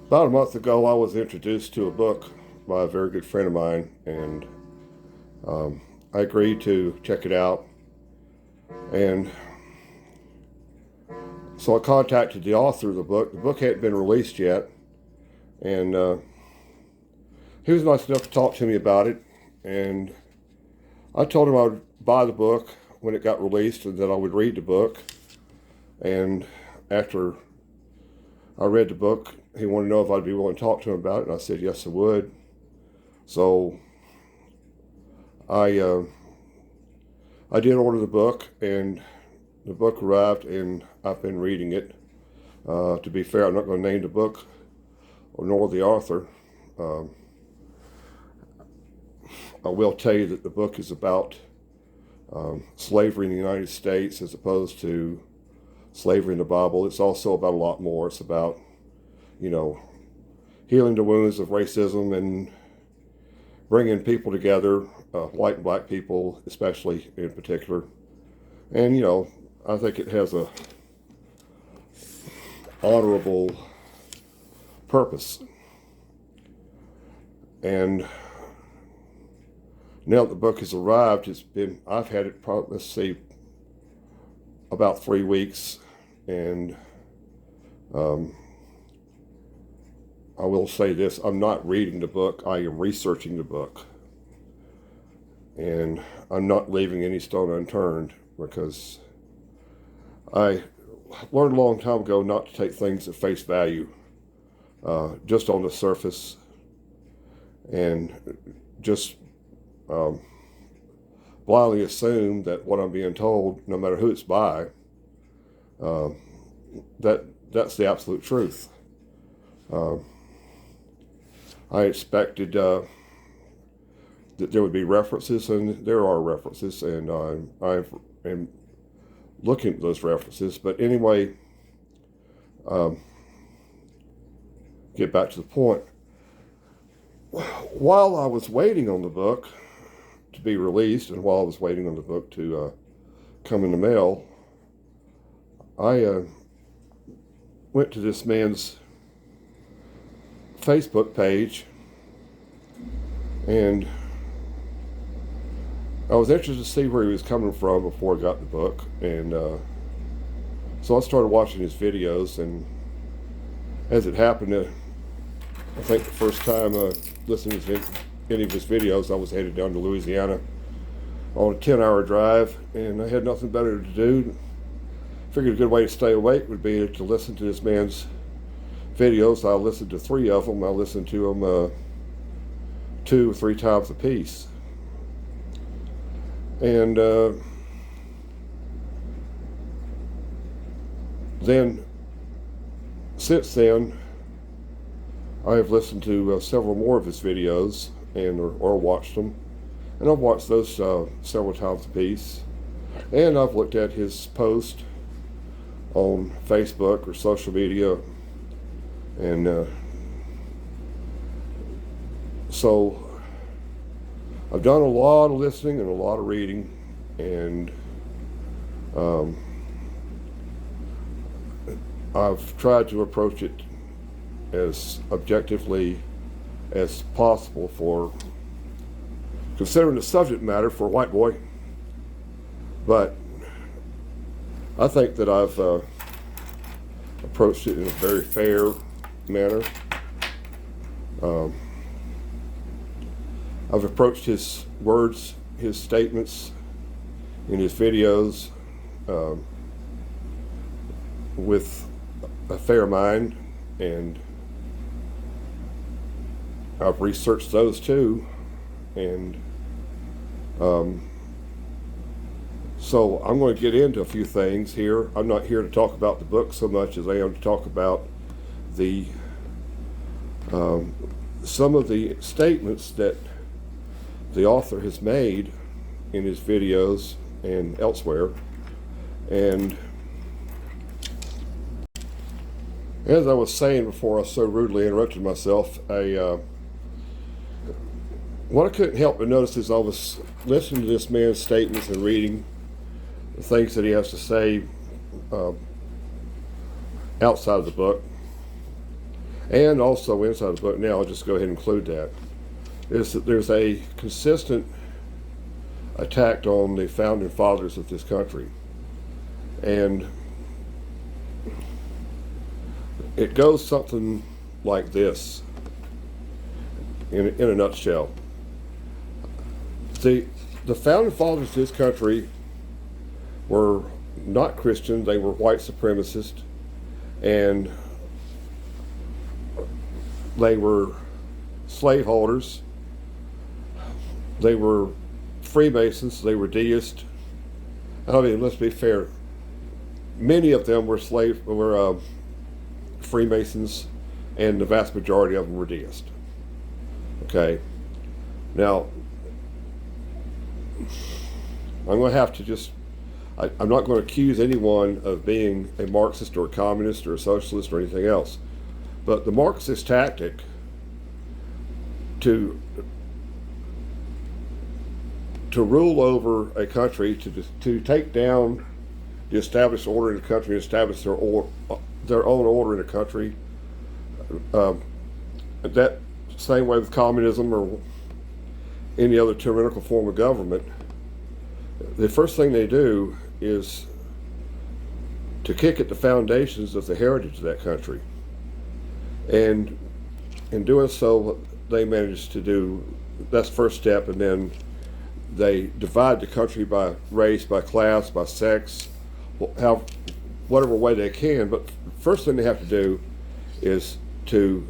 About a month ago, I was introduced to a book by a very good friend of mine, and I agreed to check it out. And so I contacted the author of the book. The book hadn't been released yet, and he was nice enough to talk to me about it. And I told him I would buy the book when it got released, and that I would read the book. And after I read the book, he wanted to know if I'd be willing to talk to him about it, and I said yes, I would. So I I did order the book, and the book arrived, and I've been reading it. To be fair, I'm not going to name the book or nor the author. Um, I will tell you that the book is about slavery in the United States as opposed to slavery in the Bible. It's also about a lot more. It's about, you know, healing the wounds of racism and bringing people together, white and black people especially in particular. And, I think it has a honorable purpose. And now that the book has arrived, I've had it probably, let's see, about 3 weeks. And I will say this, I'm not reading the book, I am researching the book. And I'm not leaving any stone unturned, because I learned a long time ago not to take things at face value, just on the surface, and just blindly assume that what I'm being told, no matter who it's by, that's the absolute truth. I expected that there would be references, and there are references, and I am looking at those references. But anyway, get back to the point. While I was waiting on the book to be released, and while I was waiting on the book to come in the mail, I went to this man's Facebook page, and I was interested to see where he was coming from before I got the book. And so I started watching his videos, and as it happened, I think the first time listening to any of his videos, I was headed down to Louisiana on a 10-hour drive, and I had nothing better to do. Figured a good way to stay awake would be to listen to this man's videos. I listened to 3 of them. I listened to them 2 or 3 times a piece. And then, since then, I have listened to several more of his videos, and or watched them. And I've watched those several times a piece. And I've looked at his post on Facebook or social media. And so I've done a lot of listening and a lot of reading, and I've tried to approach it as objectively as possible, for considering the subject matter for a white boy. But I think that I've approached it in a very fair manner. I've approached his words, his statements in his videos with a fair mind, and I've researched those too. And so I'm going to get into a few things here. I'm not here to talk about the book so much as I am to talk about the some of the statements that the author has made in his videos and elsewhere. And as I was saying before I so rudely interrupted myself, what I couldn't help but notice is I was listening to this man's statements and reading the things that he has to say outside of the book. And also inside the book now, I'll just go ahead and include that, is that there's a consistent attack on the founding fathers of this country. And it goes something like this in a nutshell. The founding fathers of this country were not Christian, they were white supremacists, and they were slaveholders, they were Freemasons, they were deists. I mean, let's be fair, many of them were Freemasons, and the vast majority of them were deists. Okay, now I'm going to have to just, I'm not going to accuse anyone of being a Marxist or a communist or a socialist or anything else, but the Marxist tactic to rule over a country, to take down the established order in the country and establish their own order in the country, that same way with communism or any other tyrannical form of government, the first thing they do is to kick at the foundations of the heritage of that country. And in doing so, they manage to do, that's the first step, and then they divide the country by race, by class, by sex, whatever way they can. But first thing they have to do is to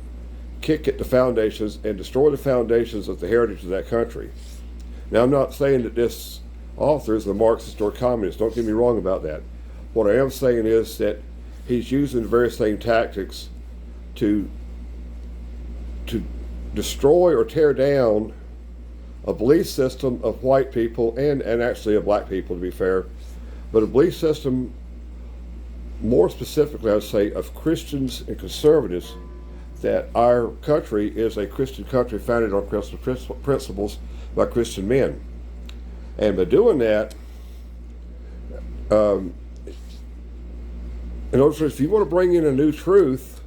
kick at the foundations and destroy the foundations of the heritage of that country. Now, I'm not saying that this author is a Marxist or communist. Don't get me wrong about that. What I am saying is that he's using the very same tactics to destroy or tear down a belief system of white people and actually of black people, to be fair, but a belief system, more specifically, I would say, of Christians and conservatives, that our country is a Christian country founded on Christian principles by Christian men. And by doing that, in other words, if you want to bring in a new truth,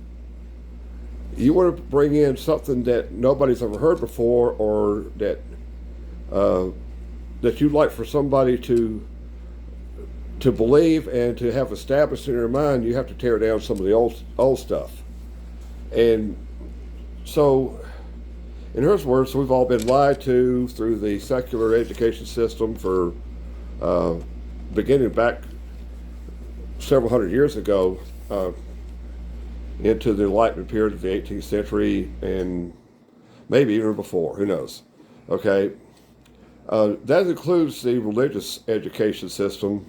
you want to bring in something that nobody's ever heard before, or that you'd like for somebody to believe and to have established in their mind, you have to tear down some of the old stuff. And so, in her words, we've all been lied to through the secular education system for beginning back several hundred years ago into the Enlightenment period of the 18th century, and maybe even before, who knows. Okay, that includes the religious education system,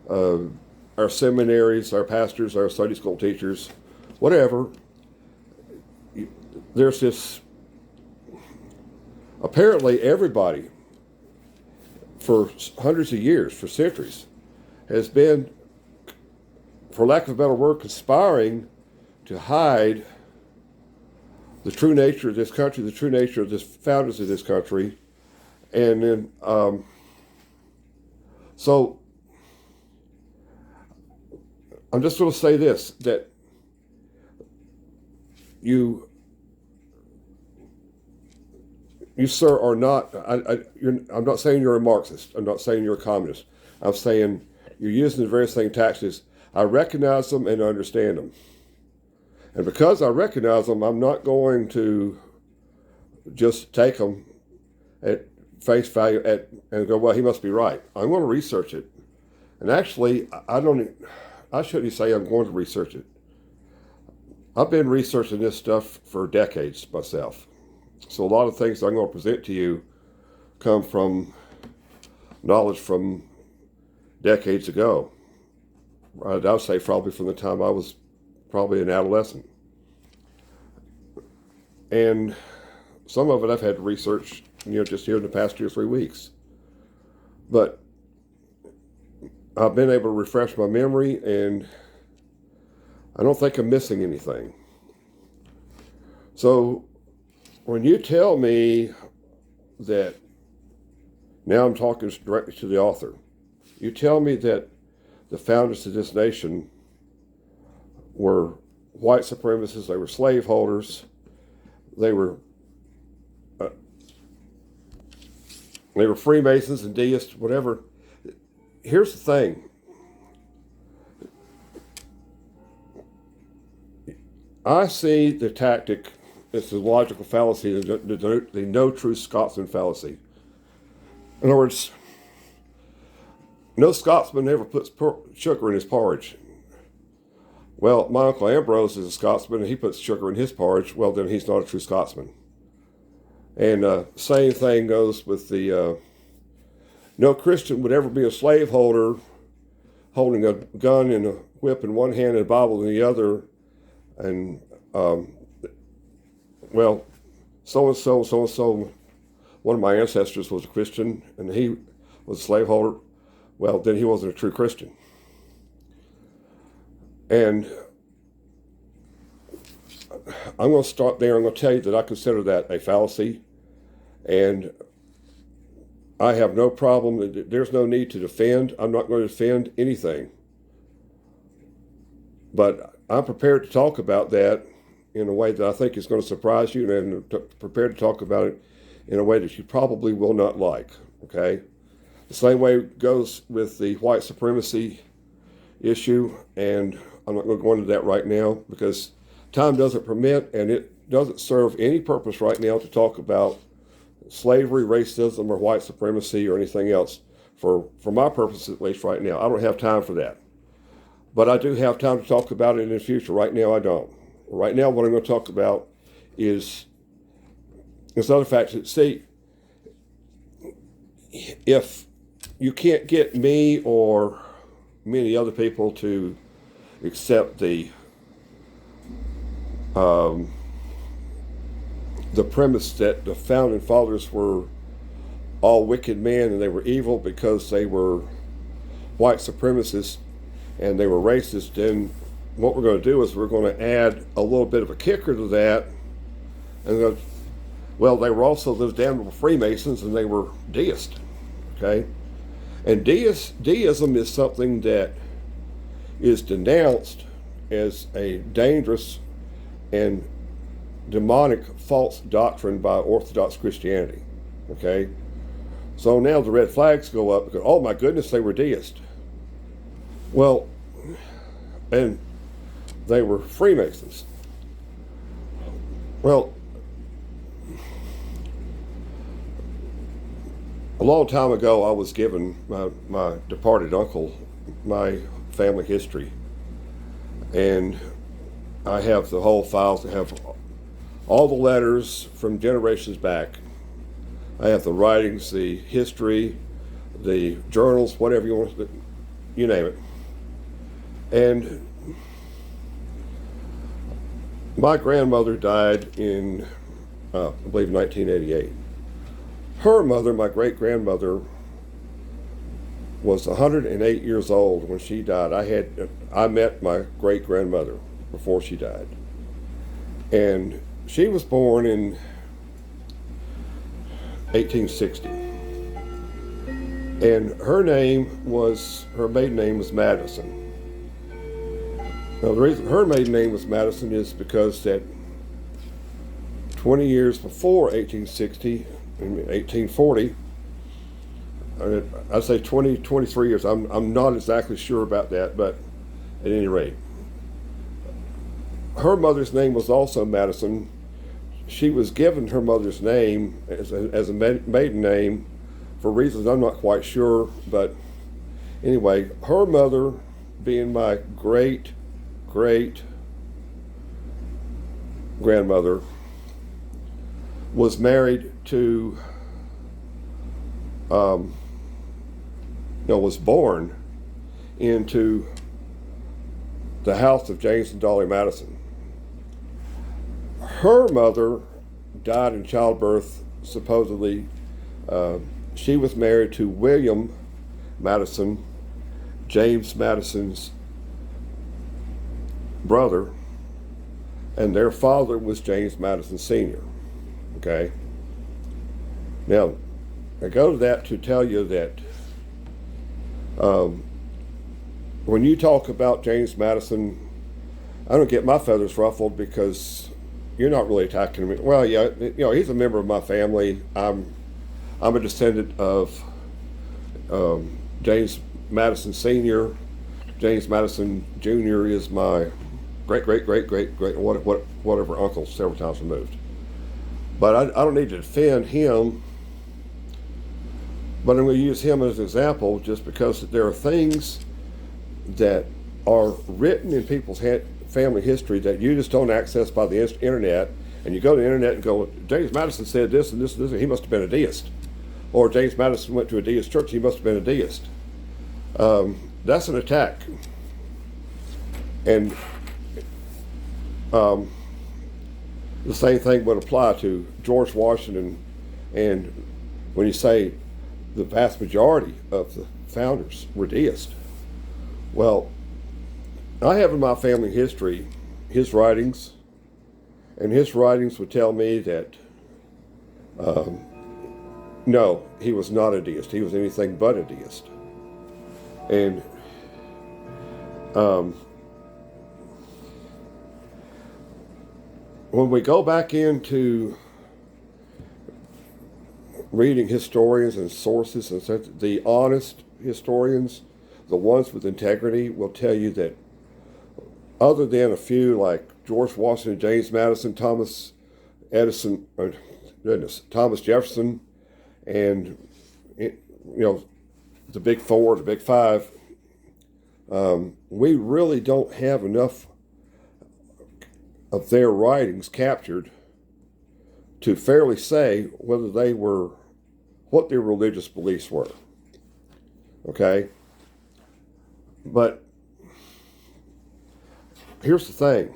our seminaries, our pastors, our Sunday school teachers, whatever. There's this, apparently everybody for hundreds of years, for centuries, has been, for lack of a better word, conspiring to hide the true nature of this country, the true nature of the founders of this country. And then, so I'm just going to say this, that you sir, are not, I'm not saying you're a Marxist. I'm not saying you're a communist. I'm saying you're using the very same tactics. I recognize them and understand them. And because I recognize them, I'm not going to just take them at face value and go, well, he must be right. I'm going to research it. And actually, I shouldn't say I'm going to research it. I've been researching this stuff for decades myself. So a lot of things I'm going to present to you come from knowledge from decades ago. I'd say probably from the time I was probably an adolescent. And some of it I've had to research, just here in the past 2 or 3 weeks. But I've been able to refresh my memory, and I don't think I'm missing anything. So when you tell me that, now I'm talking directly to the author, you tell me that the founders of this nation were white supremacists, they were slaveholders, they were Freemasons and deists, whatever. Here's the thing. I see the tactic as the logical fallacy, the no true Scotsman fallacy. In other words, no Scotsman ever puts sugar in his porridge. Well, my Uncle Ambrose is a Scotsman and he puts sugar in his porridge. Well, then he's not a true Scotsman. And same thing goes with the no Christian would ever be a slaveholder holding a gun and a whip in one hand and a Bible in the other. And, well, so-and-so, one of my ancestors was a Christian and he was a slaveholder. Well, then he wasn't a true Christian. And I'm going to stop there. I'm going to tell you that I consider that a fallacy. And I have no problem. There's no need to defend. I'm not going to defend anything. But I'm prepared to talk about that in a way that I think is going to surprise you, and prepared to talk about it in a way that you probably will not like, okay? The same way it goes with the white supremacy issue, and I'm not going to go into that right now because time doesn't permit, and it doesn't serve any purpose right now to talk about slavery, racism, or white supremacy, or anything else. For my purposes, at least right now, I don't have time for that. But I do have time to talk about it in the future. Right now, I don't. Right now, what I'm going to talk about is other facts. See, if you can't get me or many other people to accept the premise that the founding fathers were all wicked men and they were evil because they were white supremacists and they were racist, then what we're going to do is we're going to add a little bit of a kicker to that. And well, they were also those damnable Freemasons and they were deists, okay? And deism is something that is denounced as a dangerous and demonic false doctrine by Orthodox Christianity, okay? So now the red flags go up because, oh my goodness, they were deists. Well, and they were Freemasons. Well, a long time ago, I was given my departed uncle my family history. And I have the whole files. I have all the letters from generations back. I have the writings, the history, the journals, whatever you want, you name it. And my grandmother died in, I believe, 1988. Her mother, my great-grandmother, was 108 years old when she died. I met my great-grandmother before she died. And she was born in 1860. And her maiden name was Madison. Now, the reason her maiden name was Madison is because that 20 years before 1860, in 1840, I'd say 23 years, I'm not exactly sure about that, but at any rate. Her mother's name was also Madison. She was given her mother's name as a maiden name for reasons I'm not quite sure, but anyway, her mother, being my great-great-grandmother, was married to, was born into the house of James and Dolly Madison. Her mother died in childbirth, supposedly. She was married to William Madison, James Madison's brother, and their father was James Madison Sr., okay? Now, I go to that to tell you that when you talk about James Madison, I don't get my feathers ruffled because you're not really attacking me. Well, yeah, he's a member of my family. I'm a descendant of James Madison Sr. James Madison Jr. is my great whatever uncle several times removed. But I don't need to defend him. But I'm going to use him as an example just because there are things that are written in people's family history that you just don't access by the internet. And you go to the internet and go, James Madison said this and this and this, he must have been a deist. Or James Madison went to a deist church, he must have been a deist. That's an attack. And the same thing would apply to George Washington. And when you say the vast majority of the founders were deists, well, I have in my family history his writings, and his writings would tell me that no, he was not a deist. He was anything but a deist. And when we go back into reading historians and sources, and such, the honest historians, the ones with integrity, will tell you that other than a few like George Washington, James Madison, Thomas Edison, Thomas Jefferson, and the big four, the big five, we really don't have enough of their writings captured to fairly say whether they were, what their religious beliefs were. Okay? But here's the thing,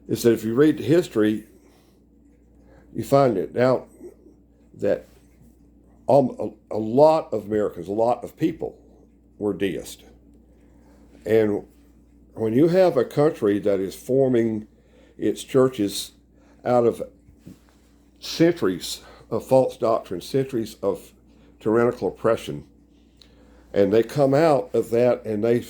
is that if you read the history, you find it out that a lot of Americans, a lot of people were deists. And when you have a country that is forming its churches out of centuries of false doctrine, centuries of tyrannical oppression, and they come out of that and they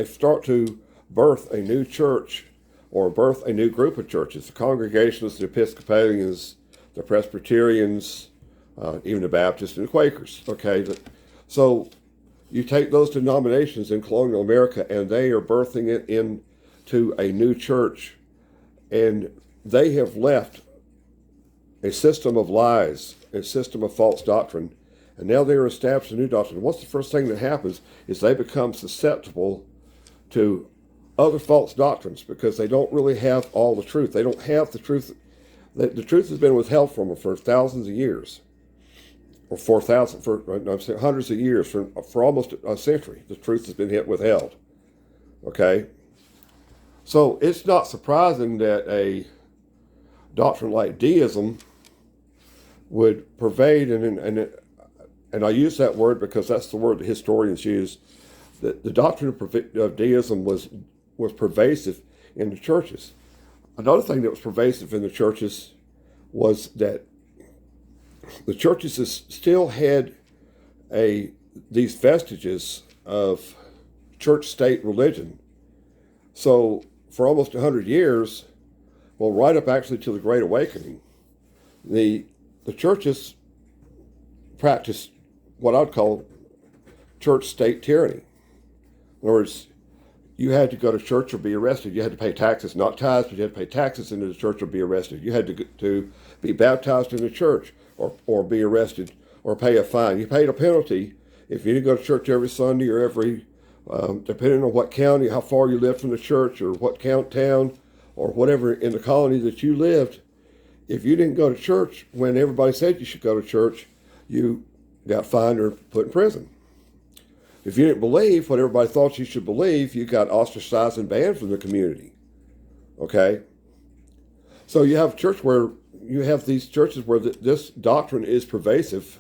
start to birth a new church or birth a new group of churches, the Congregationalists, the Episcopalians, the Presbyterians, even the Baptists and the Quakers, okay? So you take those denominations in colonial America and they are birthing it into a new church, and they have left a system of lies, a system of false doctrine, and now they are establishing a new doctrine. What's the first thing that happens is they become susceptible to other false doctrines because they don't really have all the truth. They don't have the truth. The truth has been withheld from them for thousands of years, or hundreds of years, for almost a century. The truth has been withheld. Okay? So it's not surprising that a doctrine like deism would pervade, and I use that word because that's the word the historians use. The doctrine of deism was pervasive in the churches. Another thing that was pervasive in the churches was that the churches still had these vestiges of church-state religion. So for almost 100 years, well, right up actually to the Great Awakening, the churches practiced what I'd call church-state tyranny. In other words, you had to go to church or be arrested. You had to pay taxes, not tithes, but you had to pay taxes into the church or be arrested. You had to be baptized in the church or be arrested or pay a fine. You paid a penalty if you didn't go to church every Sunday or every, depending on what county, how far you lived from the church, or what town or whatever in the colony that you lived. If you didn't go to church when everybody said you should go to church, you got fined or put in prison. If you didn't believe what everybody thought you should believe, you got ostracized and banned from the community. Okay? So you have these churches where this doctrine is pervasive,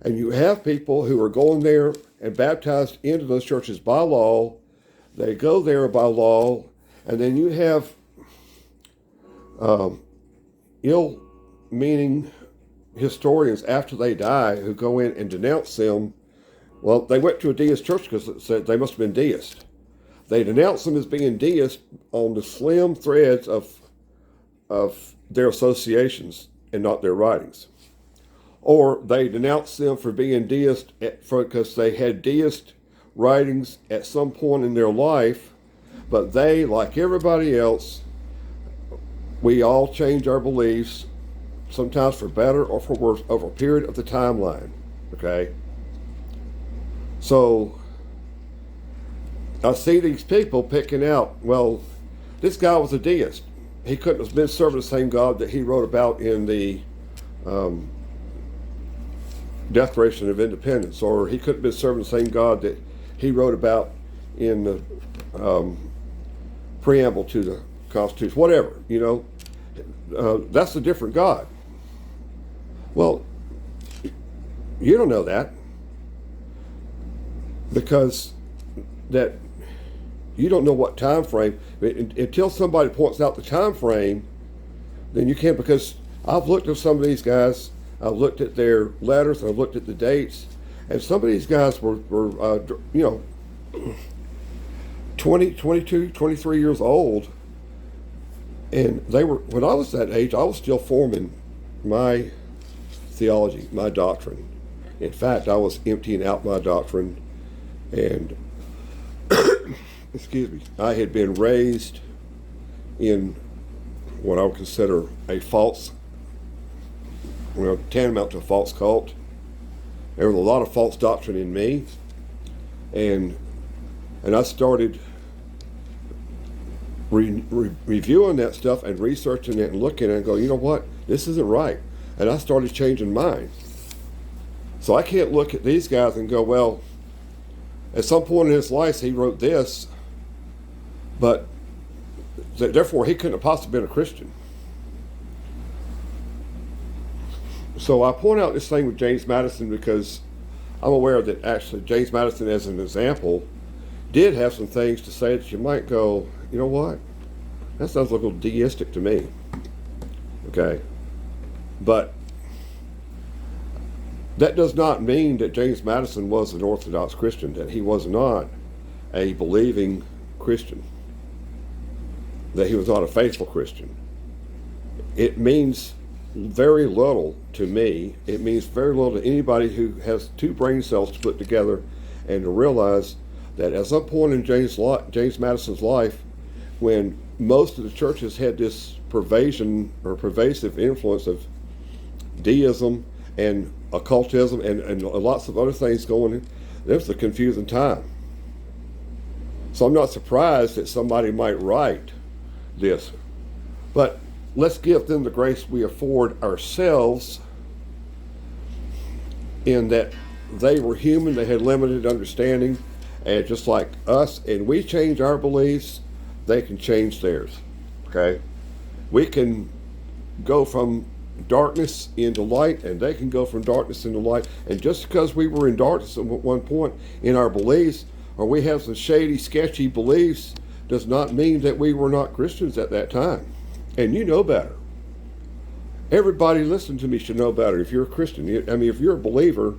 and you have people who are going there and baptized into those churches by law. They go there by law, and then you have ill-meaning historians after they die who go in and denounce them. Well, they went to a deist church because they must have been deist. they denounce them as being deists on the slim threads of their associations and not their writings. Or they denounce them for being deists because they had deist writings at some point in their life, but they, like everybody else, we all change our beliefs, sometimes for better or for worse, over a period of the timeline, okay? So I see these people picking out, well, this guy was a deist. He couldn't have been serving the same God that he wrote about in the Declaration of Independence, or he couldn't have been serving the same God that he wrote about in the preamble to the Constitution, whatever, you know. That's a different God. Well, you don't know that, because that you don't know what time frame. Until somebody points out the time frame, then you can't, because I've looked at some of these guys, I've looked at their letters, I've looked at the dates, and some of these guys were you know, 20, 22, 23 years old, and they were, when I was that age, I was still forming my theology, my doctrine. In fact, I was emptying out my doctrine, and excuse me, I had been raised in what I would consider a false, tantamount to a false cult. There was a lot of false doctrine in me, and I started reviewing that stuff and researching it and looking at it and go, you know what, this isn't right. And I started changing mine. So I can't look at these guys and go, well, at some point in his life he wrote this, but therefore he couldn't have possibly been a Christian. So I point out this thing with James Madison because I'm aware that actually James Madison, as an example, did have some things to say that you might go, you know what, that sounds a little deistic to me. Okay, but that does not mean that James Madison was an Orthodox Christian, that he was not a believing Christian, that he was not a faithful Christian. It means very little to me. It means very little to anybody who has two brain cells to put together and to realize that at some point in James Madison's life, when most of the churches had this pervasion or pervasive influence of deism and occultism and lots of other things going in, it was a confusing time. So I'm not surprised that somebody might write this. But let's give them the grace we afford ourselves, in that they were human, they had limited understanding, and just like us, and we change our beliefs, they can change theirs. Okay? We can go from darkness into light, and they can go from darkness into light. And just because we were in darkness at one point in our beliefs, or we have some shady, sketchy beliefs, does not mean that we were not Christians at that time. And you know better. Everybody listening to me should know better. If you're a Christian, if you're a believer,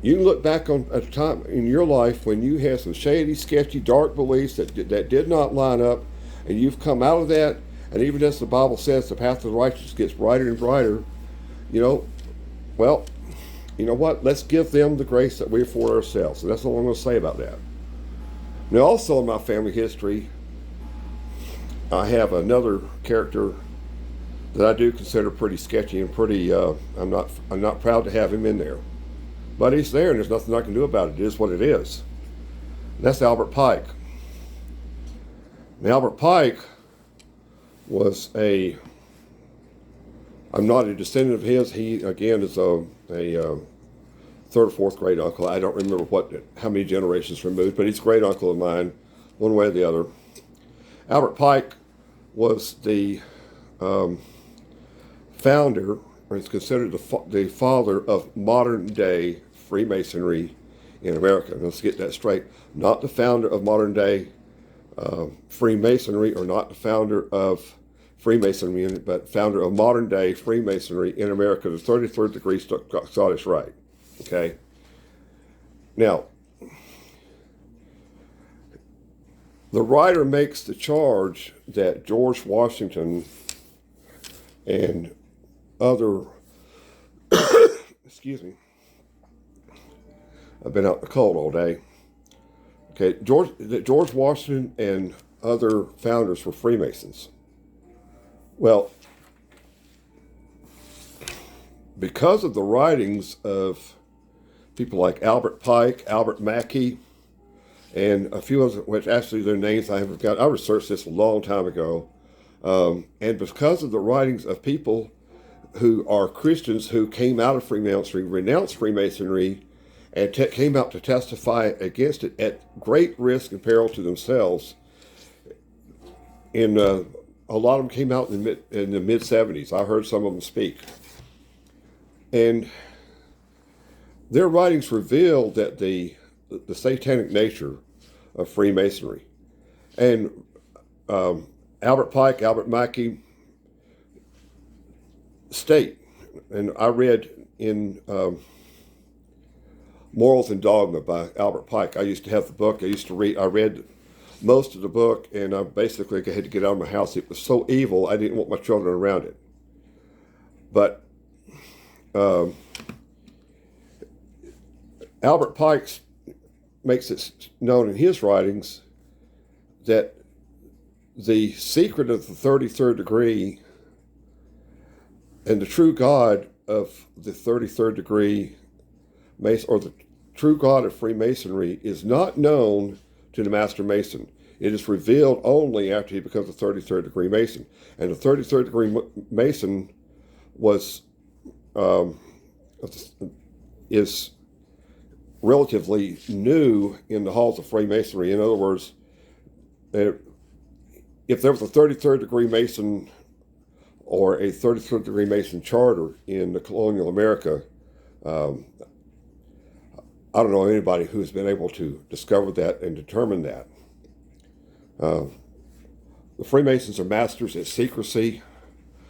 you can look back on a time in your life when you had some shady, sketchy, dark beliefs that did not line up, and you've come out of that. And even as the Bible says, the path of the righteous gets brighter and brighter. Well, you know what? Let's give them the grace that we afford ourselves. And that's all I'm going to say about that. Now, also in my family history, I have another character that I do consider pretty sketchy and pretty. I'm not proud to have him in there, but he's there, and there's nothing I can do about it. It is what it is. And that's Albert Pike. Now, Albert Pike was I'm not a descendant of his. He, again, is a third or fourth great uncle. I don't remember how many generations removed, but he's a great uncle of mine, one way or the other. Albert Pike was the founder, or is considered the father of modern day Freemasonry in America. Let's get that straight. Not the founder of modern day Freemasonry, or not the founder of Freemasonry, but founder of modern day Freemasonry in America, the 33rd degree Scottish Rite. Okay. Now, The writer makes the charge that George Washington and other, excuse me, I've been out in the cold all day. Okay, George Washington and other founders were Freemasons. Well, because of the writings of people like Albert Pike, Albert Mackey, and a few others, which actually their names I haven't got. I researched this a long time ago. And because of the writings of people who are Christians who came out of Freemasonry, renounced Freemasonry, and came out to testify against it at great risk and peril to themselves, and a lot of them came out in the mid 70s. I heard some of them speak. And their writings revealed that the satanic nature of Freemasonry. And Albert Pike, Albert Mackey state, and I read in Morals and Dogma by Albert Pike. I used to have the book. I read most of the book, and I basically had to get out of my house. It was so evil, I didn't want my children around it. But Albert Pike makes it known in his writings that the secret of the 33rd degree and the true God of the 33rd degree Mason, or the true God of Freemasonry, is not known to the Master Mason. It is revealed only after he becomes a 33rd degree Mason. And the 33rd degree Mason is relatively new in the halls of Freemasonry. In other words, if there was a 33rd degree Mason or a 33rd degree Mason charter in the colonial America, I don't know anybody who's been able to discover that and determine that. The Freemasons are masters at secrecy,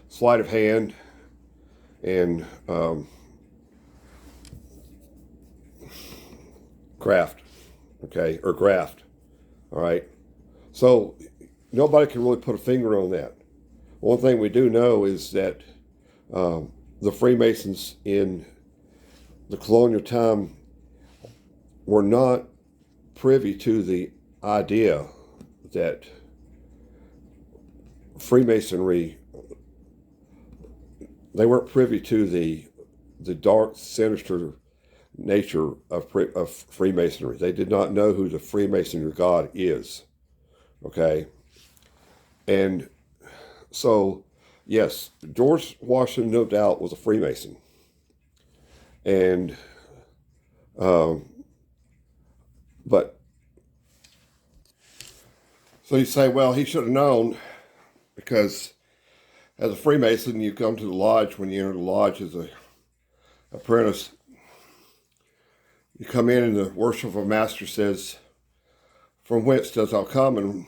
sleight of hand, and craft, okay, or graft, all right? So nobody can really put a finger on that. One thing we do know is that the Freemasons in the colonial time were not privy to the idea that Freemasonry, they weren't privy to the dark, sinister nature of Freemasonry. They did not know who the Freemasonry God is, okay? And so, yes, George Washington, no doubt, was a Freemason. And, but, so you say, well, he should have known, because as a Freemason, you come to the lodge. When you enter the lodge as an apprentice, you come in and the worshipful master says, "From whence dost thou come, and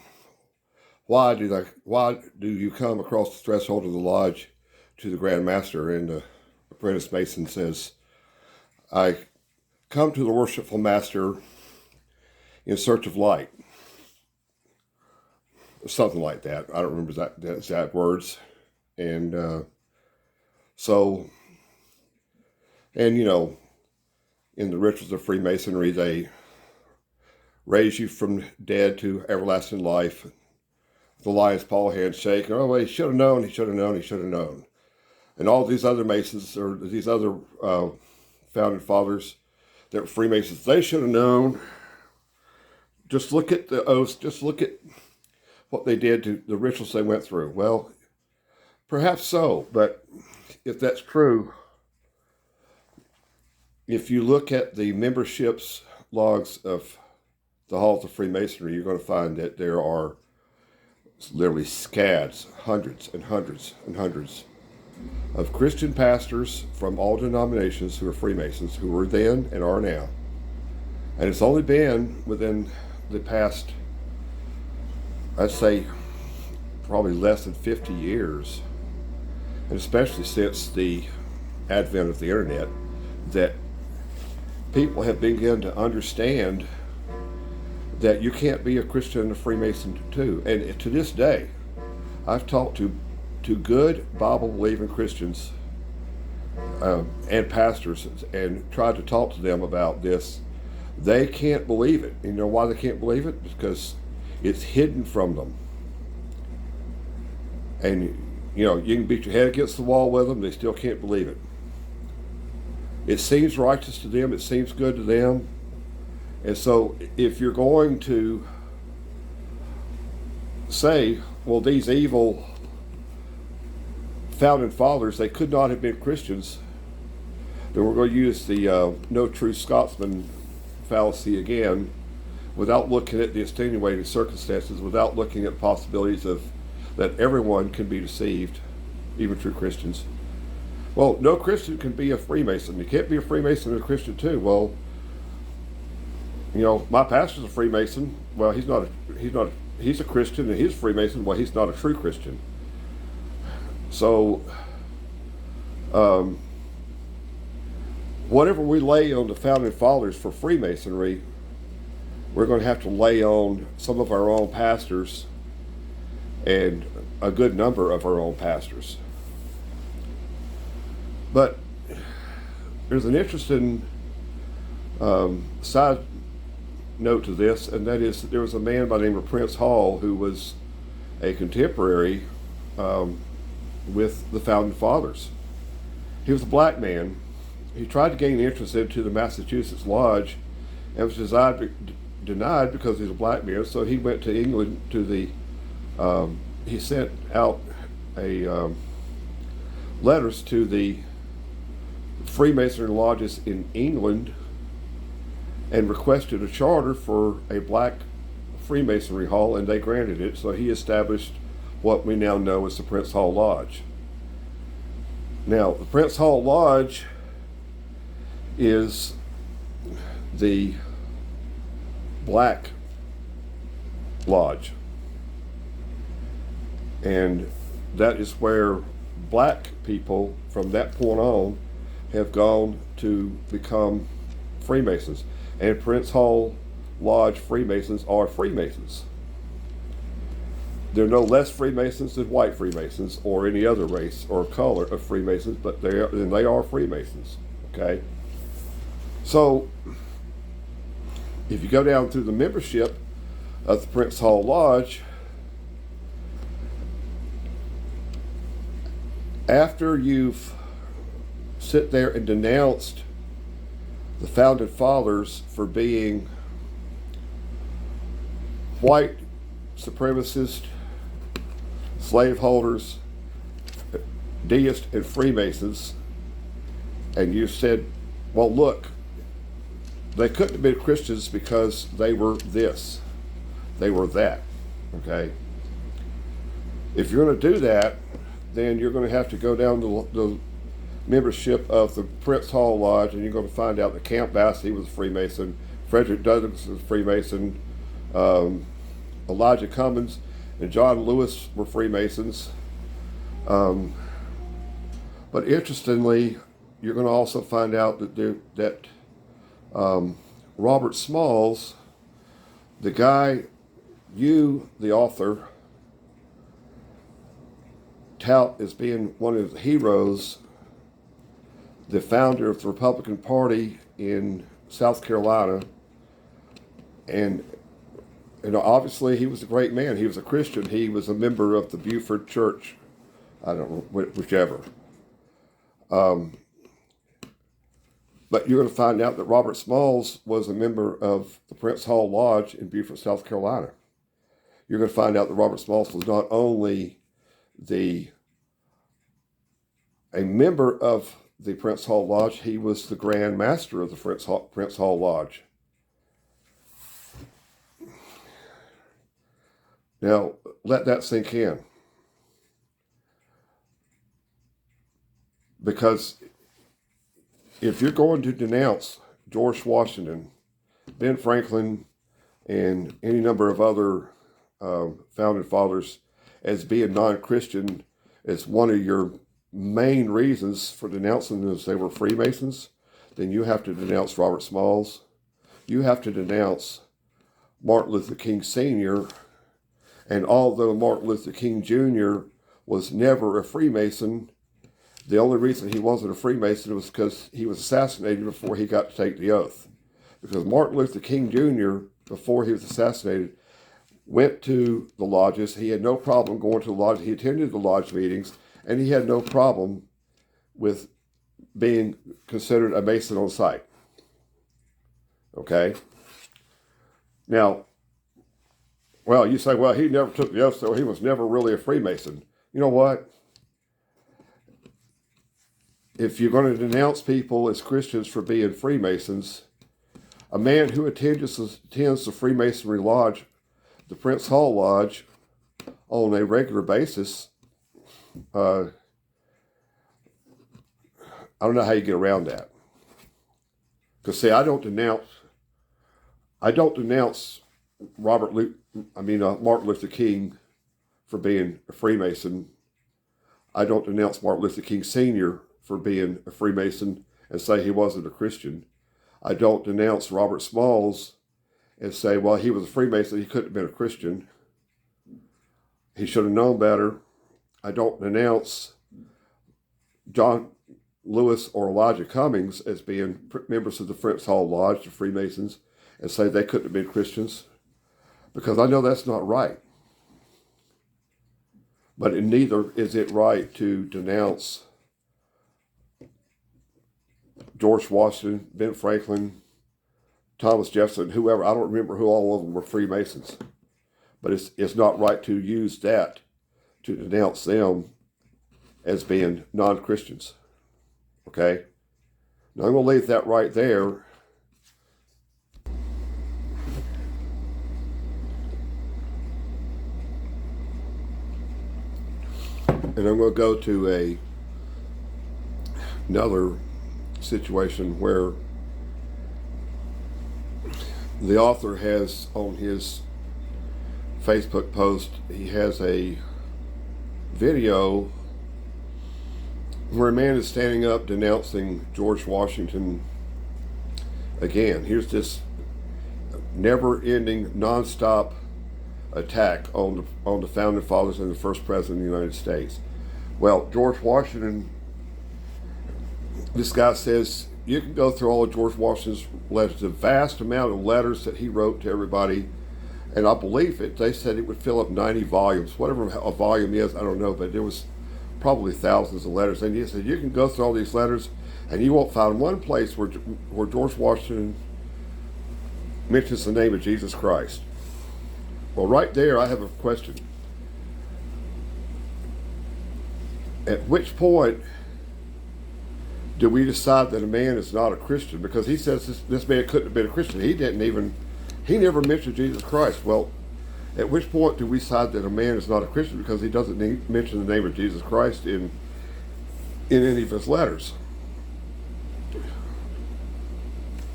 why do you come across the threshold of the lodge to the Grand Master?" And the apprentice Mason says, "I come to the worshipful master in search of light." Something like that. I don't remember the exact words. And and you know, in the rituals of Freemasonry, they raise you from dead to everlasting life. The lion's paw handshake. Oh, well, he should have known, he should have known, he should have known. And all these other Masons, or these other founding fathers that were Freemasons, they should have known. Just look at the oaths, just look at what they did, to the rituals they went through. Well, perhaps so, but if that's true, if you look at the memberships logs of the Halls of Freemasonry, you're going to find that there are literally scads, hundreds and hundreds and hundreds of Christian pastors from all denominations who are Freemasons, who were then and are now. And it's only been within the past, I'd say, probably less than 50 years, and especially since the advent of the internet, that people have begun to understand that you can't be a Christian and a Freemason too. And to this day, I've talked to good Bible-believing Christians and pastors and tried to talk to them about this. They can't believe it. You know why they can't believe it? Because it's hidden from them. And you know, you can beat your head against the wall with them, they still can't believe it. It seems righteous to them, it seems good to them. And so if you're going to say, well, these evil founding fathers, they could not have been Christians, then we're going to use the no true Scotsman fallacy again, without looking at the extenuating circumstances, without looking at possibilities of that everyone can be deceived, even true Christians. Well, no Christian can be a Freemason. You can't be a Freemason and a Christian too. Well, you know, my pastor's a Freemason. Well, he's a Christian and he's a Freemason. Well, he's not a true Christian. So, whatever we lay on the founding fathers for Freemasonry, we're going to have to lay on some of our own pastors and a good number of our own pastors. But there's an interesting side note to this, and that is that there was a man by the name of Prince Hall who was a contemporary with the founding fathers. He was a black man. He tried to gain entrance into the Massachusetts Lodge and was denied because he's a black man, so he went to England to the he sent out letters to the Freemasonry lodges in England and requested a charter for a black Freemasonry hall, and they granted it. So he established what we now know as the Prince Hall Lodge. Now, the Prince Hall Lodge is the black lodge. And that is where black people from that point on have gone to become Freemasons. And Prince Hall Lodge Freemasons are Freemasons. They're no less Freemasons than white Freemasons or any other race or color of Freemasons, but they are Freemasons. Okay? So, if you go down through the membership of the Prince Hall Lodge, after you've sit there and denounced the founding fathers for being white supremacists, slaveholders, deists, and Freemasons, and you said, well, look, they couldn't have been Christians because they were this, they were that, okay? If you're going to do that, then you're going to have to go down the membership of the Prince Hall Lodge, and you're going to find out that Camp Bassey was a Freemason, Frederick Douglass was a Freemason, Elijah Cummins and John Lewis were Freemasons. But interestingly, you're going to also find out that Robert Smalls, the guy you, the author, tout as being one of the heroes, the founder of the Republican Party in South Carolina, and obviously he was a great man. He was a Christian. He was a member of the Buford Church. I don't know, whichever. But you're going to find out that Robert Smalls was a member of the Prince Hall Lodge in Beaufort, South Carolina. You're going to find out that Robert Smalls was not only a member of the Prince Hall Lodge, he was the Grand Master of the Prince Hall Lodge. Now, let that sink in. Because if you're going to denounce George Washington, Ben Franklin, and any number of other founding fathers as being non-Christian as one of your main reasons for denouncing them as they were Freemasons, then you have to denounce Robert Smalls. You have to denounce Martin Luther King Sr., and although Martin Luther King Jr. was never a Freemason, the only reason he wasn't a Freemason was because he was assassinated before he got to take the oath. Because Martin Luther King Jr., before he was assassinated, went to the lodges. He had no problem going to the lodge. He attended the lodge meetings, and he had no problem with being considered a Mason on sight. Okay? Now, well, you say, well, he never took the oath, so he was never really a Freemason. You know what? If you're going to denounce people as Christians for being Freemasons, a man who attends the Freemasonry Lodge, the Prince Hall Lodge, on a regular basis, I don't know how you get around that. Because see, I don't denounce Martin Luther King for being a Freemason. I don't denounce Martin Luther King Sr. for being a Freemason and say he wasn't a Christian. I don't denounce Robert Smalls and say, well, he was a Freemason, he couldn't have been a Christian. He should have known better. I don't denounce John Lewis or Elijah Cummings as being members of the Prince Hall Lodge, the Freemasons, and say they couldn't have been Christians, because I know that's not right. But neither is it right to denounce George Washington, Ben Franklin, Thomas Jefferson, whoever. I don't remember who all of them were Freemasons. But it's not right to use that to denounce them as being non-Christians. Okay? Now I'm going to leave that right there. And I'm going to go to another situation where the author has on his Facebook post, he has a video where a man is standing up denouncing George Washington again. Here's this never-ending, non-stop attack on the founding fathers and the first president of the United States. Well, George Washington, this guy says you can go through all of George Washington's letters, a vast amount of letters that he wrote to everybody, and I believe they said it would fill up 90 volumes. Whatever a volume is, I don't know, but there was probably thousands of letters. And he said you can go through all these letters and you won't find one place where George Washington mentions the name of Jesus Christ. Well, right there, I have a question. At which point do we decide that a man is not a Christian? Because he says this man couldn't have been a Christian. He never mentioned Jesus Christ. Well, at which point do we decide that a man is not a Christian because he doesn't mention the name of Jesus Christ in any of his letters?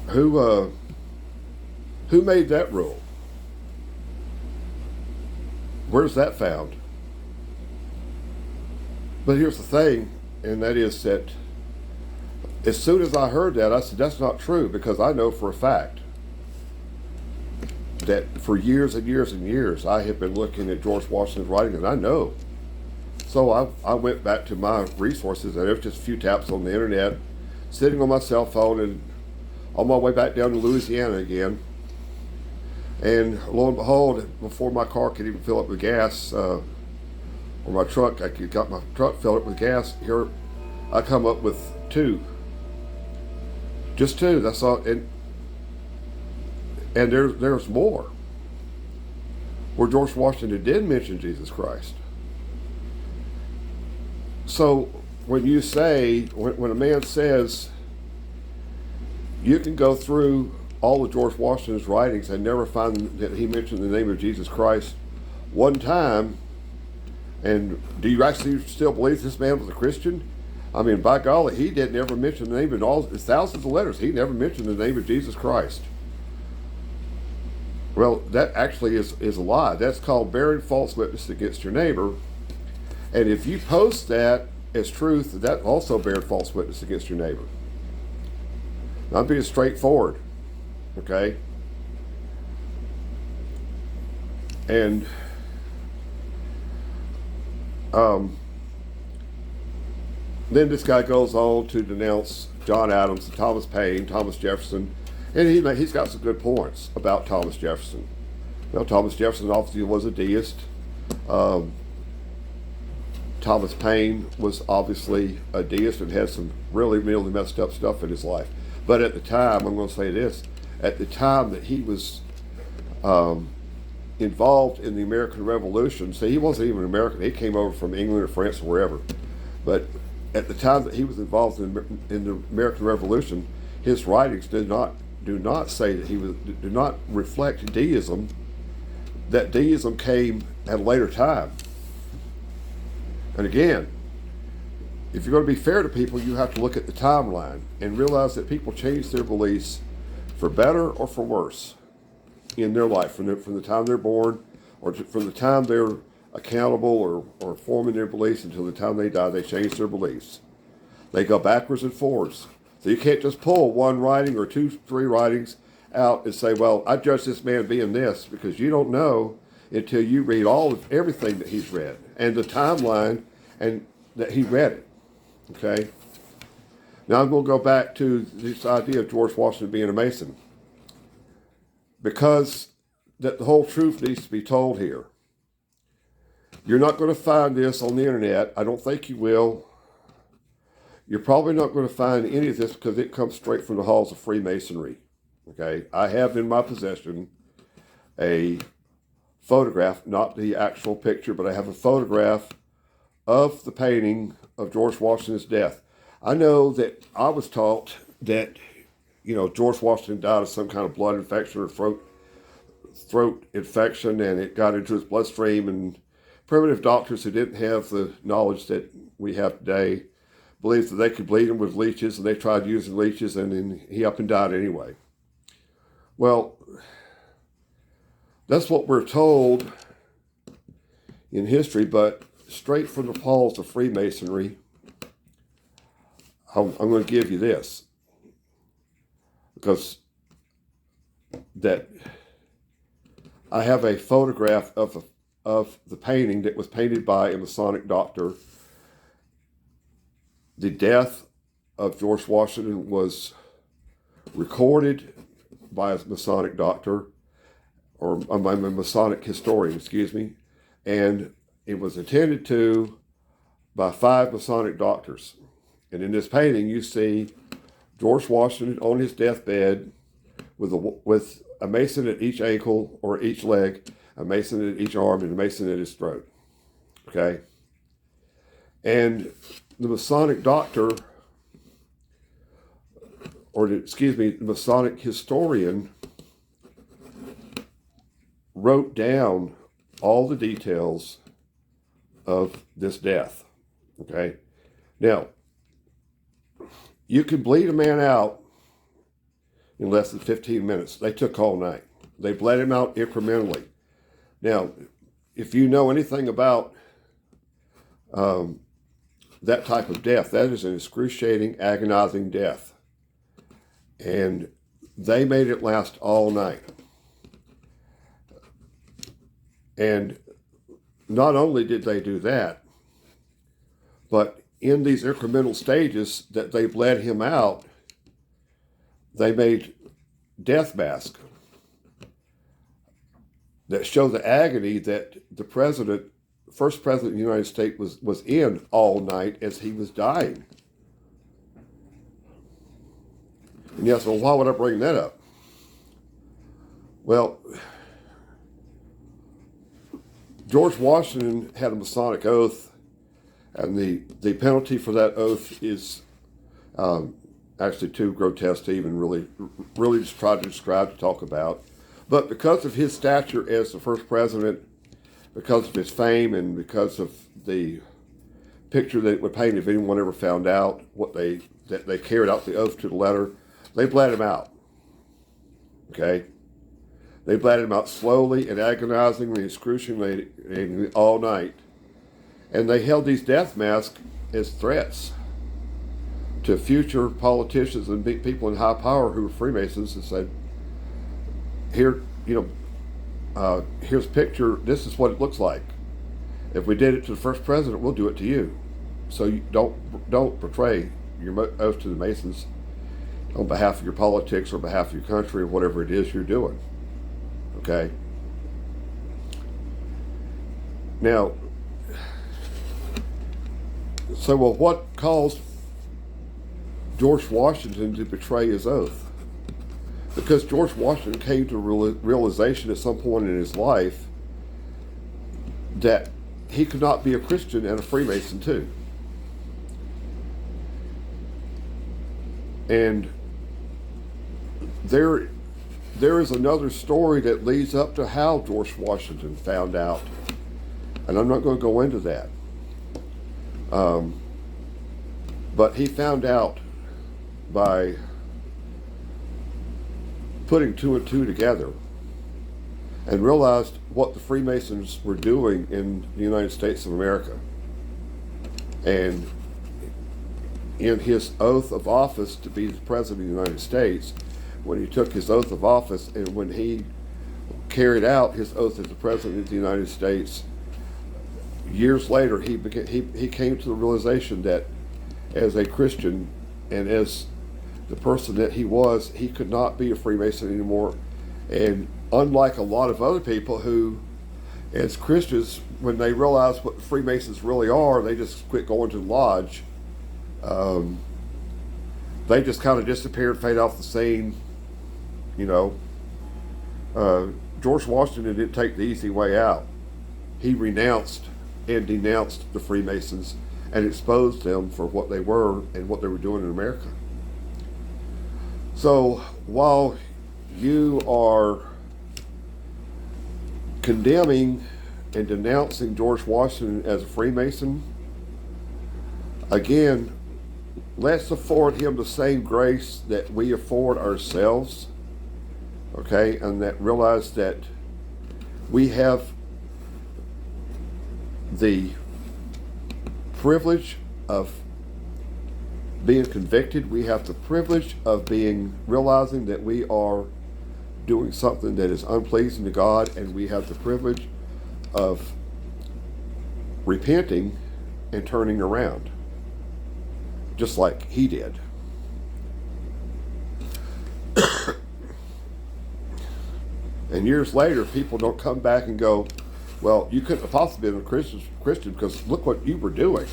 Who made that rule? Where's that found? But here's the thing, and that is that as soon as I heard that, I said, that's not true, because I know for a fact that for years and years and years, I have been looking at George Washington's writing, and I know. So I went back to my resources, and there was just a few taps on the internet, sitting on my cell phone, and on my way back down to Louisiana again. And lo and behold, before my car could even fill up with gas, or my truck, I got my truck filled up with gas, here I come up with two. Just two, that's all. And there's more where George Washington did mention Jesus Christ. So when you say, when a man says, you can go through all of George Washington's writings and never find that he mentioned the name of Jesus Christ one time, and do you actually still believe this man was a Christian? I mean, by golly, he didn't ever mention the name in all his thousands of letters. He never mentioned the name of Jesus Christ. Well, that actually is a lie. That's called bearing false witness against your neighbor. And if you post that as truth, that also bears false witness against your neighbor. Now, I'm being straightforward, okay? And um, then this guy goes on to denounce John Adams, Thomas Paine, Thomas Jefferson, and he's got some good points about Thomas Jefferson. Now, Thomas Jefferson obviously was a deist. Um, Thomas Paine was obviously a deist and had some really messed up stuff in his life. But at the time, I'm going to say this, at the time that he was involved in the American Revolution, see, he wasn't even American. He came over from England or France or wherever. But at the time that he was involved in the American Revolution, his writings do not say that do not reflect deism. That deism came at a later time. And again, if you're going to be fair to people, you have to look at the timeline and realize that people change their beliefs for better or for worse in their life, from the time they're born, or from the time they're accountable or forming their beliefs until the time they die. They change their beliefs. They go backwards and forwards. So you can't just pull one writing or two, three writings out and say, well, I judge this man being this, because you don't know until you read everything that he's read and the timeline and that he read it. Okay? Now I'm going to go back to this idea of George Washington being a Mason, because that the whole truth needs to be told here. You're not going to find this on the internet. I don't think you will. You're probably not going to find any of this because it comes straight from the halls of Freemasonry. Okay? I have in my possession a photograph, not the actual picture, but I have a photograph of the painting of George Washington's death. I know that I was taught that, George Washington died of some kind of blood infection or throat infection, and it got into his bloodstream, and primitive doctors who didn't have the knowledge that we have today believed that they could bleed him with leeches, and they tried using leeches, and then he up and died anyway. Well, that's what we're told in history, but straight from the halls of Freemasonry, I'm going to give you this, because that I have a photograph of the painting that was painted by a Masonic doctor. The death of George Washington was recorded by a Masonic doctor, or a Masonic historian, excuse me, and it was attended to by 5 Masonic doctors. And in this painting, you see George Washington on his deathbed with a Mason at each ankle or each leg, a Mason at each arm, and a Mason at his throat. Okay? And the Masonic doctor, the Masonic historian wrote down all the details of this death. Okay? Now, you could bleed a man out in less than 15 minutes. They took all night. They bled him out incrementally. Now, if you know anything about that type of death, that is an excruciating, agonizing death. And they made it last all night. And not only did they do that, but in these incremental stages that they bled him out, they made death masks that show the agony that the first president of the United States was in all night as he was dying. And yes, well, why would I bring that up? Well, George Washington had a Masonic oath, and the penalty for that oath is actually too grotesque to even really just try to describe, to talk about. But because of his stature as the first president, because of his fame, and because of the picture that it would paint if anyone ever found out that they carried out the oath to the letter, they bled him out. Okay? They bled him out slowly and agonizingly, excruciatingly all night. And they held these death masks as threats to future politicians and people in high power who were Freemasons, and said, here, Here's a picture. This is what it looks like. If we did it to the first president, we'll do it to you. So you don't betray your oath to the Masons on behalf of your politics or behalf of your country or whatever it is you're doing. Okay? Now, so well, what caused George Washington to betray his oath? Because George Washington came to realization at some point in his life that he could not be a Christian and a Freemason too. And there is another story that leads up to how George Washington found out. And I'm not going to go into that. But he found out by putting two and two together and realized what the Freemasons were doing in the United States of America. And in his oath of office to be the President of the United States, when he took his oath of office and when he carried out his oath as the President of the United States, years later he came to the realization that as a Christian and as the person that he was, he could not be a Freemason anymore. And unlike a lot of other people who, as Christians, when they realize what the Freemasons really are, they just quit going to the lodge. They just kind of disappeared, fade off the scene. You know, George Washington didn't take the easy way out. He renounced and denounced the Freemasons and exposed them for what they were and what they were doing in America. So while you are condemning and denouncing George Washington as a Freemason, again, let's afford him the same grace that we afford ourselves, okay? And that realize that we have the privilege of being convicted. We have the privilege of realizing that we are doing something that is unpleasing to God, and we have the privilege of repenting and turning around, just like he did. And years later, people don't come back and go, well, you couldn't have possibly been a Christian because look what you were doing.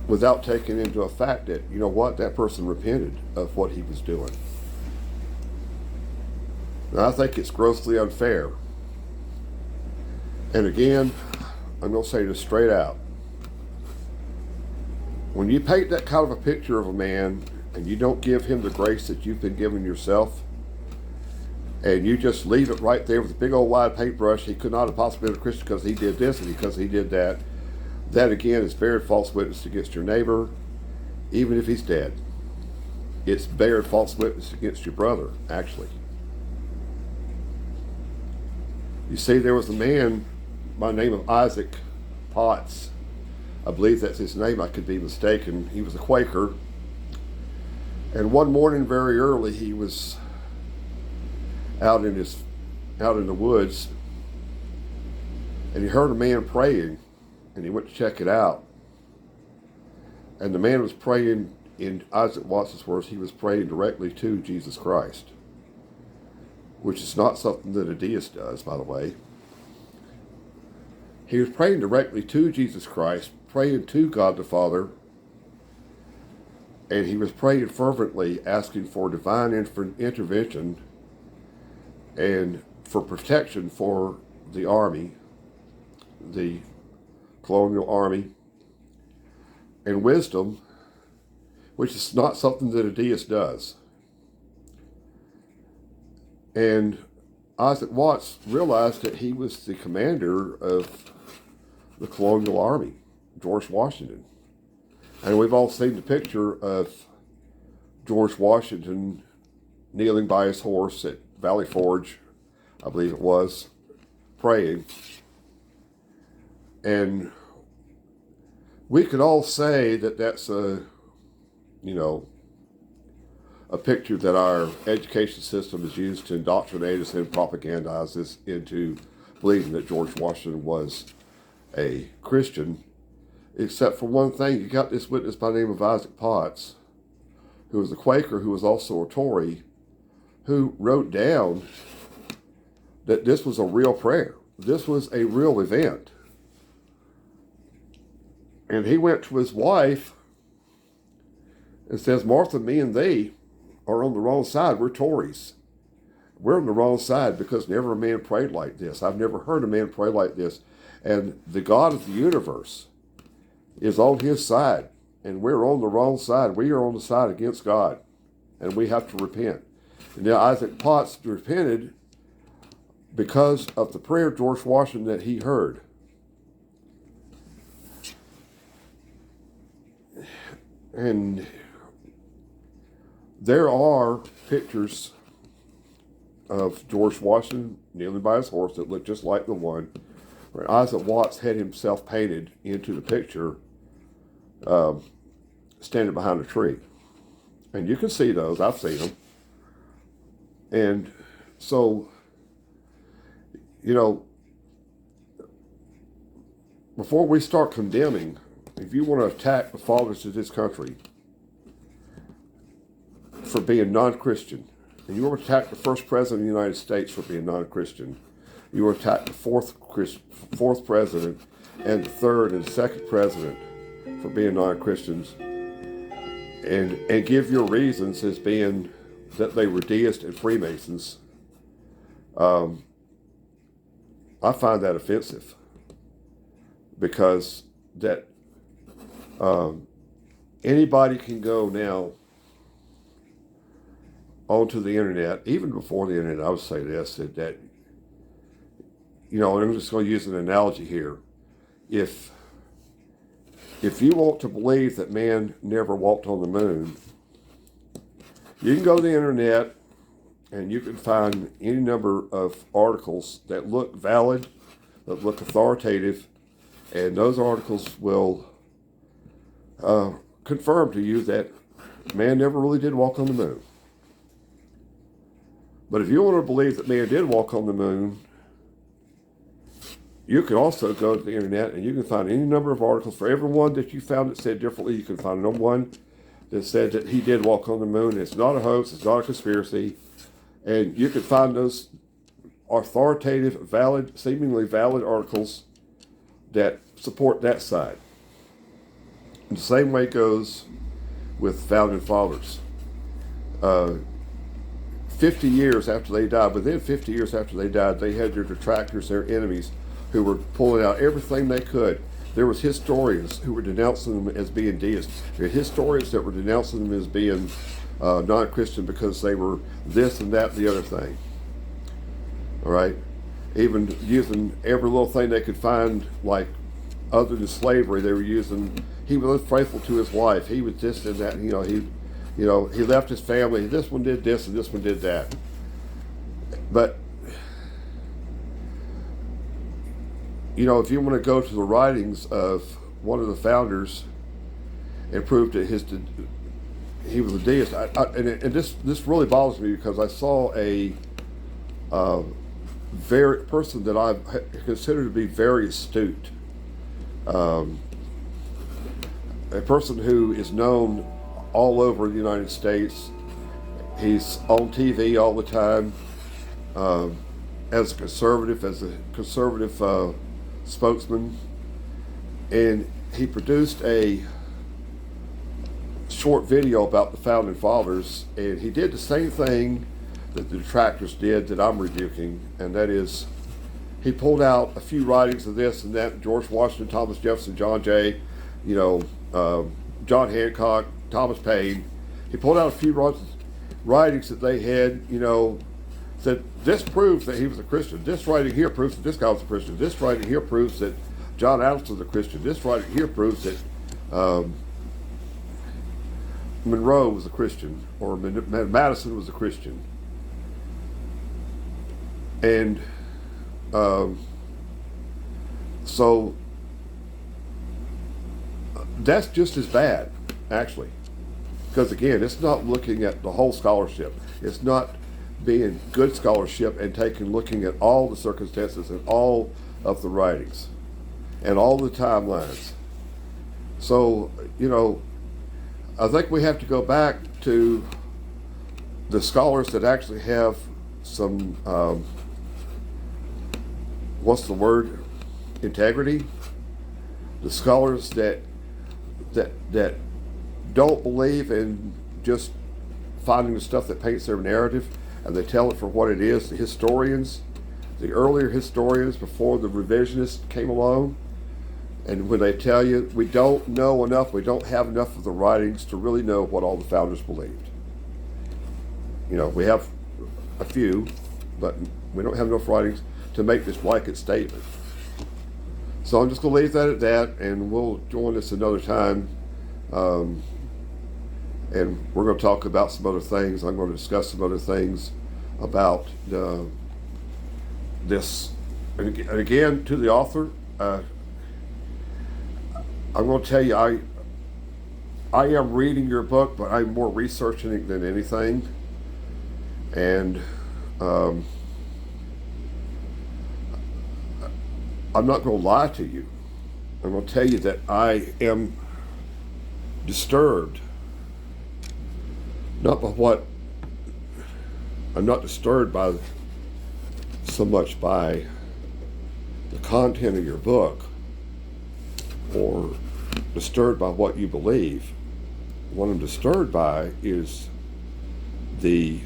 Without taking into effect that, you know what, that person repented of what he was doing. Now, I think it's grossly unfair. And again, I'm going to say this straight out. When you paint that kind of a picture of a man and you don't give him the grace that you've been giving yourself, and you just leave it right there with a big old wide paintbrush, he could not have possibly been a Christian because he did this and because he did that. That again is bearing false witness against your neighbor, even if he's dead. It's bearing false witness against your brother, actually. You see, there was a man by the name of Isaac Potts. I believe that's his name, I could be mistaken. He was a Quaker. And one morning very early, he was out in the woods, and he heard a man praying, and he went to check it out. And the man was praying, in Isaac Watts's words, he was praying directly to Jesus Christ, which is not something that a deist does, by the way. He was praying directly to Jesus Christ, praying to God the Father, and he was praying fervently, asking for divine intervention and for protection for the army, the colonial army, and wisdom, which is not something that a deist does. And Isaac Watts realized that he was the commander of the colonial army, George Washington. And we've all seen the picture of George Washington kneeling by his horse at Valley Forge, I believe it was, praying. And we could all say that that's a a picture that our education system has used to indoctrinate us and propagandize us into believing that George Washington was a Christian, except for one thing. You got this witness by the name of Isaac Potts, who was a Quaker, who was also a Tory, who wrote down that this was a real prayer. This was a real event. And he went to his wife and says, Martha, me and thee are on the wrong side. We're Tories. We're on the wrong side because never a man prayed like this. I've never heard a man pray like this. And the God of the universe is on his side. And we're on the wrong side. We are on the side against God. And we have to repent. And now Isaac Potts repented because of the prayer of George Washington that he heard. And there are pictures of George Washington kneeling by his horse that look just like the one where Isaac Watts had himself painted into the picture, standing behind a tree. And you can see those. I've seen them. And so, you know, before we start condemning, if you want to attack the fathers of this country for being non-Christian, and you want to attack the first president of the United States for being non-Christian, you want to attack the fourth president and the third and second president for being non-Christians, and give your reasons as being that they were deists and Freemasons, I find that offensive, because that anybody can go now onto the internet, even before the internet. I would say this, that you know, and I'm just going to use an analogy here. If you want to believe that man never walked on the moon, you can go to the internet and you can find any number of articles that look valid, that look authoritative, and those articles will confirm to you that man never really did walk on the moon. But if you want to believe that man did walk on the moon, you can also go to the internet and you can find any number of articles. For every one that you found that said differently, you can find another one that said that he did walk on the moon. It's not a hoax, it's not a conspiracy. And you can find those authoritative, valid, seemingly valid articles that support that side. And the same way goes with founding fathers. 50 years after they died, within 50 years after they died, they had their detractors, their enemies, who were pulling out everything they could. There was historians who were denouncing them as being deists. There were historians that were denouncing them as being non-Christian because they were this and that and the other thing. All right? Even using every little thing they could find, like other than slavery, they were using, he was unfaithful to his wife. He was this and that, he left his family. This one did this and this one did that. But if you want to go to the writings of one of the founders and prove that he was a deist, and this really bothers me, because I saw a person that I consider to be very astute, a person who is known all over the United States. He's on TV all the time, as a conservative spokesman, and he produced a short video about the founding fathers, and he did the same thing that the detractors did that I'm rebuking, and that is he pulled out a few writings of this and that: George Washington, Thomas Jefferson, John Jay, John Hancock, Thomas Paine. He pulled out a few writings that they had, said this proves that he was a Christian. This writing here proves that this guy was a Christian. This writing here proves that John Adams was a Christian. This writing here proves that Monroe was a Christian, or Madison was a Christian. And so that's just as bad, actually. Because again, it's not looking at the whole scholarship. It's not being good scholarship and looking at all the circumstances and all of the writings and all the timelines. So, I think we have to go back to the scholars that actually have some, what's the word? Integrity. The scholars that don't believe in just finding the stuff that paints their narrative, and they tell it for what it is. The historians, the earlier historians before the revisionists came along, and when they tell you, we don't know enough, we don't have enough of the writings to really know what all the founders believed. We have a few, but we don't have enough writings to make this blanket statement. So I'm just going to leave that at that, and we'll join this another time. And we're going to talk about some other things. I'm going to discuss some other things about this. And again, to the author, I'm going to tell you, I am reading your book, but I'm more researching it than anything. And I'm not going to lie to you. I'm going to tell you that I am disturbed. I'm not disturbed by so much by the content of your book or disturbed by what you believe. What I'm disturbed by is the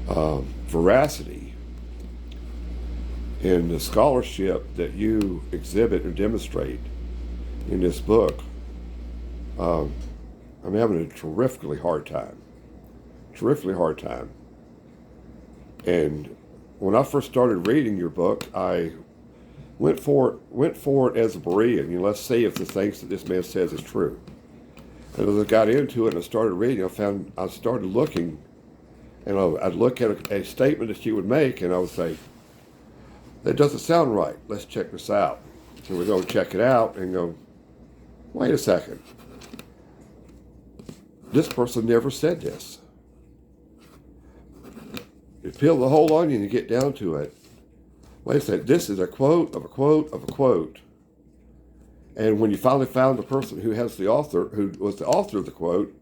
veracity in the scholarship that you exhibit and demonstrate in this book. I'm having a terrifically hard time. And when I first started reading your book, I went for it as a Berean. Let's see if the things that this man says is true. And as I got into it and I started reading, I started looking, and I'd look at a statement that you would make, and I would say, that doesn't sound right. Let's check this out. So we go check it out and go, wait a second. This person never said this. You peel the whole onion and get down to it. Wait a second, this is a quote of a quote of a quote. And when you finally found the person who was the author of the quote,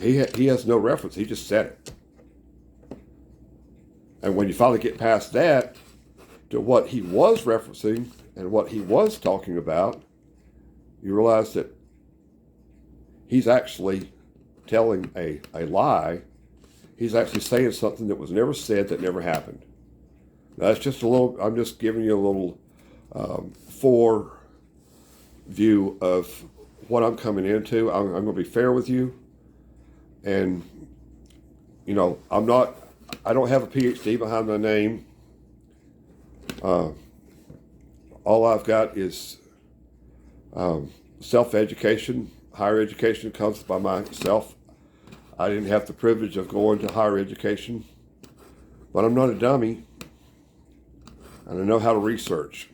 he has no reference, he just said it. And when you finally get past that to what he was referencing and what he was talking about, you realize that he's actually telling a lie. He's actually saying something that was never said, that never happened. That's just I'm just giving you a little fore view of what I'm coming into. I'm going to be fair with you. And, I don't have a PhD behind my name. All I've got is self-education. Higher education comes by myself. I didn't have the privilege of going to higher education, but I'm not a dummy, and I know how to research.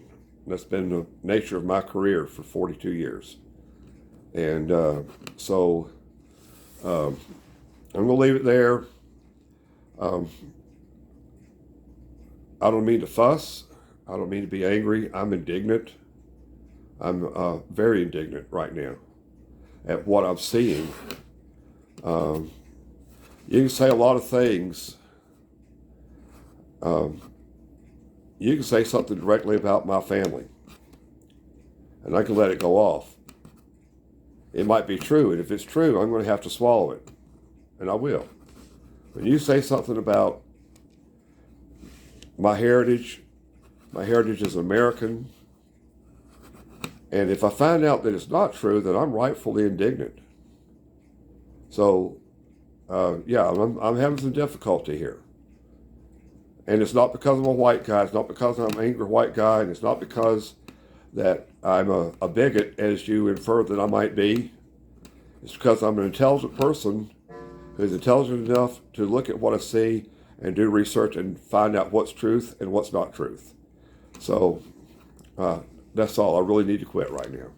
That's been the nature of my career for 42 years. And so I'm going to leave it there. I don't mean to fuss. I don't mean to be angry. I'm indignant. I'm very indignant right now at what I'm seeing. You can say a lot of things. You can say something directly about my family, and I can let it go off. It might be true, and if it's true, I'm going to have to swallow it, and I will. When you say something about my heritage is American, and if I find out that it's not true, then I'm rightfully indignant. So, I'm having some difficulty here. And it's not because I'm a white guy, it's not because I'm an angry white guy, and it's not because that I'm a bigot, as you infer that I might be. It's because I'm an intelligent person who's intelligent enough to look at what I see and do research and find out what's truth and what's not truth. So that's all. I really need to quit right now.